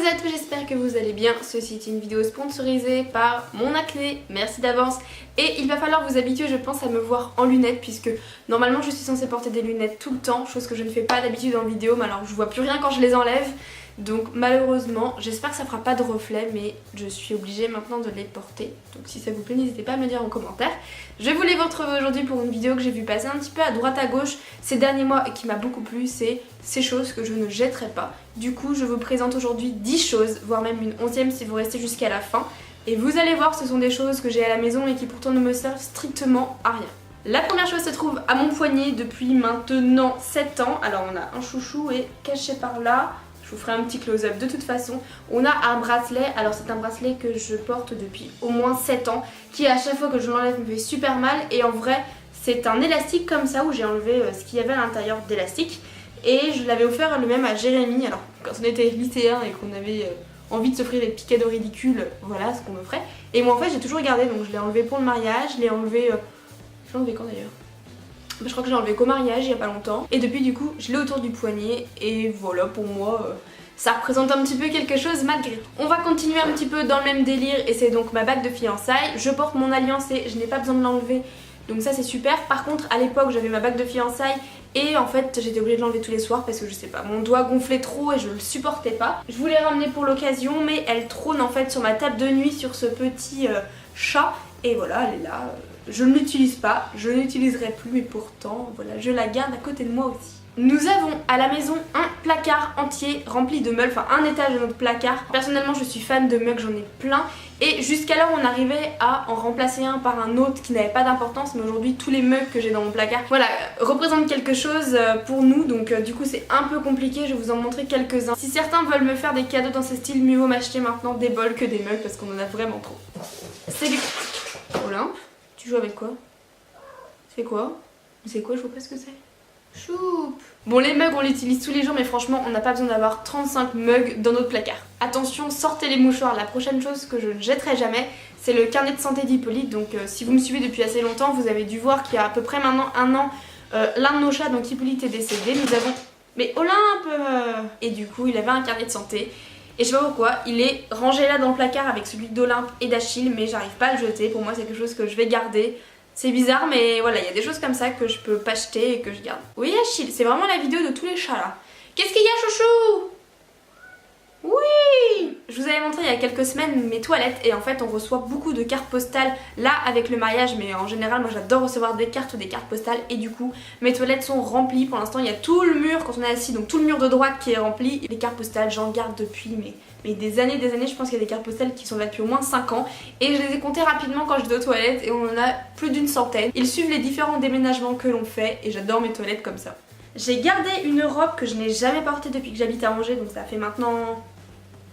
à tous, j'espère que vous allez bien. Ceci est une vidéo sponsorisée par mon acné, merci d'avance. Et il va falloir vous habituer je pense à me voir en lunettes puisque normalement je suis censée porter des lunettes tout le temps, chose que je ne fais pas d'habitude en vidéo, mais alors je vois plus rien quand je les enlève. Donc malheureusement, j'espère que ça fera pas de reflet, mais je suis obligée maintenant de les porter. Donc si ça vous plaît, n'hésitez pas à me dire en commentaire. Je voulais vous retrouver aujourd'hui pour une vidéo que j'ai vu passer un petit peu à droite à gauche ces derniers mois et qui m'a beaucoup plu, c'est ces choses que je ne jetterai pas. Du coup, je vous présente aujourd'hui 10 choses, voire même une 11e si vous restez jusqu'à la fin. Et vous allez voir, ce sont des choses que j'ai à la maison et qui pourtant ne me servent strictement à rien. La première chose se trouve à mon poignet depuis maintenant 7 ans. Alors on a un chouchou et caché par là, je vous ferai un petit close-up de toute façon. On a un bracelet, alors c'est un bracelet que je porte depuis au moins 7 ans, qui à chaque fois que je l'enlève me fait super mal. Et en vrai, c'est un élastique comme ça où j'ai enlevé ce qu'il y avait à l'intérieur d'élastique. Et je l'avais offert le même à Jérémy, alors quand on était lycéen et qu'on avait envie de s'offrir des petits cadeaux ridicules, voilà ce qu'on offrait. Et moi en fait j'ai toujours gardé, donc je l'ai enlevé pour le mariage, je l'ai enlevé... je l'ai enlevé quand d'ailleurs? Je crois que je l'ai enlevé qu'au mariage il y a pas longtemps. Et depuis du coup je l'ai autour du poignet et voilà pour moi ça représente un petit peu quelque chose malgré. On va continuer un petit peu dans le même délire et c'est donc ma bague de fiançailles. Je porte mon alliance et je n'ai pas besoin de l'enlever. Donc ça c'est super. Par contre à l'époque j'avais ma bague de fiançailles et en fait j'étais obligée de l'enlever tous les soirs parce que je sais pas, mon doigt gonflait trop et je le supportais pas. Je voulais ramener pour l'occasion mais elle trône en fait sur ma table de nuit sur ce petit chat. Et voilà, elle est là. Je ne l'utilise pas, je ne l'utiliserai plus mais pourtant voilà, je la garde à côté de moi aussi. Nous avons à la maison un placard entier rempli de mugs, enfin un étage de notre placard. Personnellement je suis fan de mugs, j'en ai plein. Et jusqu'alors on arrivait à en remplacer un par un autre qui n'avait pas d'importance. Mais aujourd'hui tous les mugs que j'ai dans mon placard, voilà, représentent quelque chose pour nous. Donc du coup c'est un peu compliqué, je vais vous en montrer quelques-uns. Si certains veulent me faire des cadeaux dans ce style, mieux vaut m'acheter maintenant des bols que des mugs parce qu'on en a vraiment trop. Salut Olympe, tu joues avec quoi? C'est quoi? C'est quoi? Je vois pas ce que c'est. Choup. Bon les mugs on les utilise tous les jours mais franchement on n'a pas besoin d'avoir 35 mugs dans notre placard. Attention, sortez les mouchoirs. La prochaine chose que je ne jetterai jamais c'est le carnet de santé d'Hippolyte. Donc si vous me suivez depuis assez longtemps vous avez dû voir qu'il y a à peu près maintenant un an l'un de nos chats, donc Hippolyte, est décédé. Nous avons... Mais Olympe Et du coup il avait un carnet de santé. Et je sais pas pourquoi, il est rangé là dans le placard avec celui d'Olympe et d'Achille mais j'arrive pas à le jeter. Pour moi c'est quelque chose que je vais garder. C'est bizarre mais voilà, il y a des choses comme ça que je peux pas jeter et que je garde. Oui Achille, c'est vraiment la vidéo de tous les chats là. Qu'est-ce qu'il y a chouchou? Oui! Je vous avais montré il y a quelques semaines mes toilettes et en fait on reçoit beaucoup de cartes postales là avec le mariage, mais en général moi j'adore recevoir des cartes ou des cartes postales et du coup mes toilettes sont remplies. Pour l'instant il y a tout le mur quand on est assis, donc tout le mur de droite qui est rempli. Les cartes postales j'en garde depuis mais des années, je pense qu'il y a des cartes postales qui sont là depuis au moins 5 ans et je les ai comptées rapidement quand j'étais aux toilettes et on en a plus d'une centaine. Ils suivent les différents déménagements que l'on fait et j'adore mes toilettes comme ça. J'ai gardé une robe que je n'ai jamais portée depuis que j'habite à Angers, donc ça fait maintenant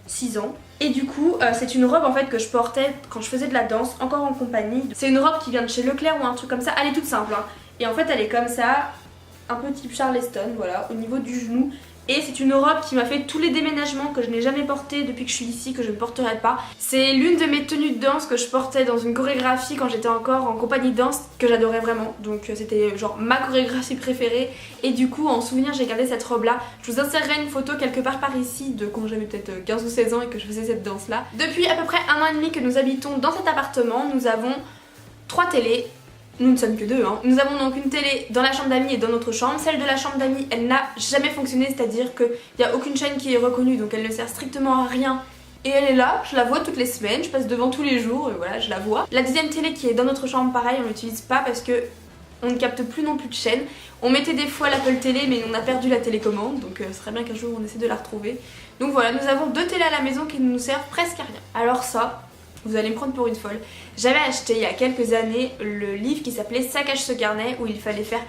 6 ans. Et du coup c'est une robe en fait que je portais quand je faisais de la danse, encore en compagnie. C'est une robe qui vient de chez Leclerc ou un truc comme ça, elle est toute simple hein. Et en fait elle est comme ça, un peu type Charleston, voilà, au niveau du genou. Et c'est une robe qui m'a fait tous les déménagements que je n'ai jamais porté depuis que je suis ici, que je ne porterai pas. C'est l'une de mes tenues de danse que je portais dans une chorégraphie quand j'étais encore en compagnie de danse, que j'adorais vraiment. Donc c'était genre ma chorégraphie préférée. Et du coup en souvenir j'ai gardé cette robe là. Je vous insérerai une photo quelque part par ici de quand j'avais peut-être 15 ou 16 ans et que je faisais cette danse là. Depuis à peu près 1 an et demi que nous habitons dans cet appartement, nous avons 3 télés. Nous ne sommes que 2 hein. Nous avons donc une télé dans la chambre d'amis et dans notre chambre. Celle de la chambre d'amis elle n'a jamais fonctionné, c'est-à-dire qu'il n'y a aucune chaîne qui est reconnue, donc elle ne sert strictement à rien. Et elle est là, je la vois toutes les semaines, je passe devant tous les jours et voilà, je la vois. La deuxième télé qui est dans notre chambre, pareil, on l'utilise pas parce que on ne capte plus non plus de chaîne. On mettait des fois l'Apple Télé mais on a perdu la télécommande, donc ce serait bien qu'un jour on essaie de la retrouver. Donc voilà, nous avons 2 télés à la maison qui ne nous servent presque à rien. Alors ça, vous allez me prendre pour une folle. J'avais acheté il y a quelques années le livre qui s'appelait Saccage ce carnet où il fallait faire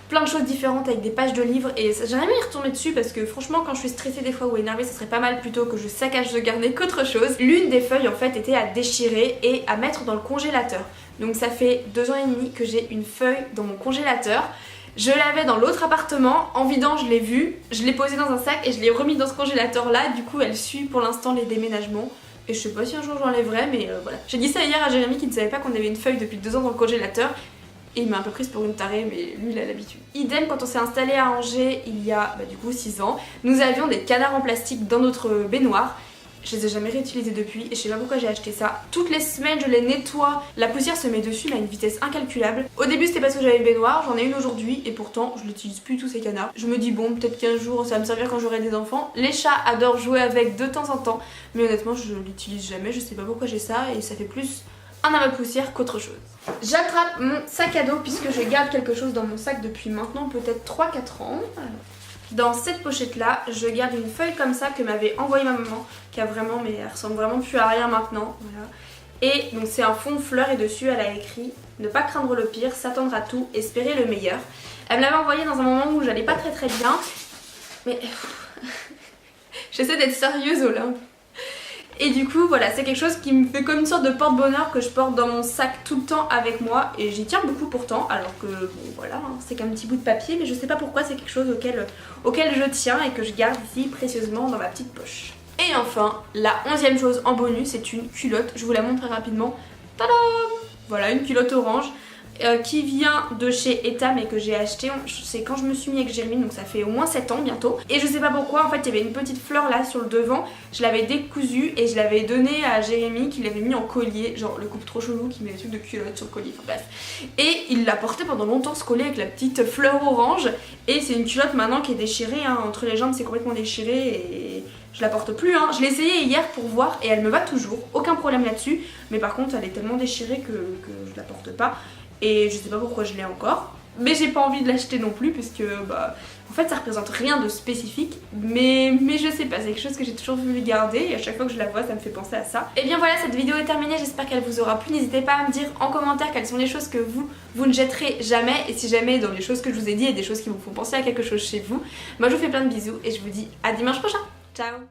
plein de choses différentes avec des pages de livres et j'aimerais bien y retourner dessus parce que franchement quand je suis stressée des fois ou énervée ça serait pas mal plutôt que je saccage ce carnet qu'autre chose. L'une des feuilles en fait était à déchirer et à mettre dans le congélateur. Donc ça fait 2 ans et demi que j'ai une feuille dans mon congélateur. Je l'avais dans l'autre appartement, en vidant je l'ai vue, je l'ai posée dans un sac et je l'ai remis dans ce congélateur là. Du coup elle suit pour l'instant les déménagements. Et je sais pas si un jour j'enlèverai mais voilà. J'ai dit ça hier à Jérémy qui ne savait pas qu'on avait une feuille depuis 2 ans dans le congélateur. Et il m'a un peu prise pour une tarée mais lui il a l'habitude. Idem quand on s'est installé à Angers il y a du coup 6 ans. Nous avions des canards en plastique dans notre baignoire. Je les ai jamais réutilisés depuis et je sais pas pourquoi j'ai acheté ça. Toutes les semaines je les nettoie, la poussière se met dessus mais à une vitesse incalculable. Au début c'était parce que j'avais une baignoire, j'en ai une aujourd'hui et pourtant je l'utilise plus tous ces canards. Je me dis bon peut-être qu'un jour ça va me servir quand j'aurai des enfants. Les chats adorent jouer avec de temps en temps mais honnêtement je l'utilise jamais, je sais pas pourquoi j'ai ça et ça fait plus un amas de poussière qu'autre chose. J'attrape mon sac à dos puisque je garde quelque chose dans mon sac depuis maintenant peut-être 3-4 ans. Dans cette pochette là, je garde une feuille comme ça que m'avait envoyée ma maman, qui a vraiment, mais elle ressemble vraiment plus à rien maintenant. Voilà. Et donc c'est un fond de fleurs et dessus elle a écrit ne pas craindre le pire, s'attendre à tout, espérer le meilleur. Elle me l'avait envoyé dans un moment où j'allais pas très bien, mais j'essaie d'être sérieuse Olympe. Et du coup voilà, c'est quelque chose qui me fait comme une sorte de porte-bonheur que je porte dans mon sac tout le temps avec moi et j'y tiens beaucoup pourtant alors que bon voilà, hein, c'est qu'un petit bout de papier mais je sais pas pourquoi c'est quelque chose auquel je tiens et que je garde ici précieusement dans ma petite poche. Et enfin, la 11e chose en bonus, c'est une culotte, je vous la montre très rapidement. Tadam! Voilà, une culotte orange. Qui vient de chez Etam et que j'ai acheté, c'est quand je me suis mis avec Jérémy, donc ça fait au moins 7 ans bientôt. Et je sais pas pourquoi, en fait il y avait une petite fleur là sur le devant, je l'avais décousue et je l'avais donnée à Jérémy qui l'avait mis en collier, genre le couple trop chelou qui met des trucs de culotte sur le collier, enfin bref. Et il l'a porté pendant longtemps ce collier avec la petite fleur orange et c'est une culotte maintenant qui est déchirée, hein, entre les jambes c'est complètement déchiré et je la porte plus, hein. Je l'ai essayé hier pour voir et elle me va toujours, aucun problème là-dessus, mais par contre elle est tellement déchirée que je la porte pas. Et je sais pas pourquoi je l'ai encore, mais j'ai pas envie de l'acheter non plus puisque bah en fait ça représente rien de spécifique, mais je sais pas, c'est quelque chose que j'ai toujours voulu garder et à chaque fois que je la vois ça me fait penser à ça. Et bien voilà, cette vidéo est terminée, j'espère qu'elle vous aura plu. N'hésitez pas à me dire en commentaire quelles sont les choses que vous ne jetterez jamais et si jamais dans les choses que je vous ai dit il y a des choses qui vous font penser à quelque chose chez vous. Moi je vous fais plein de bisous et je vous dis à dimanche prochain. Ciao.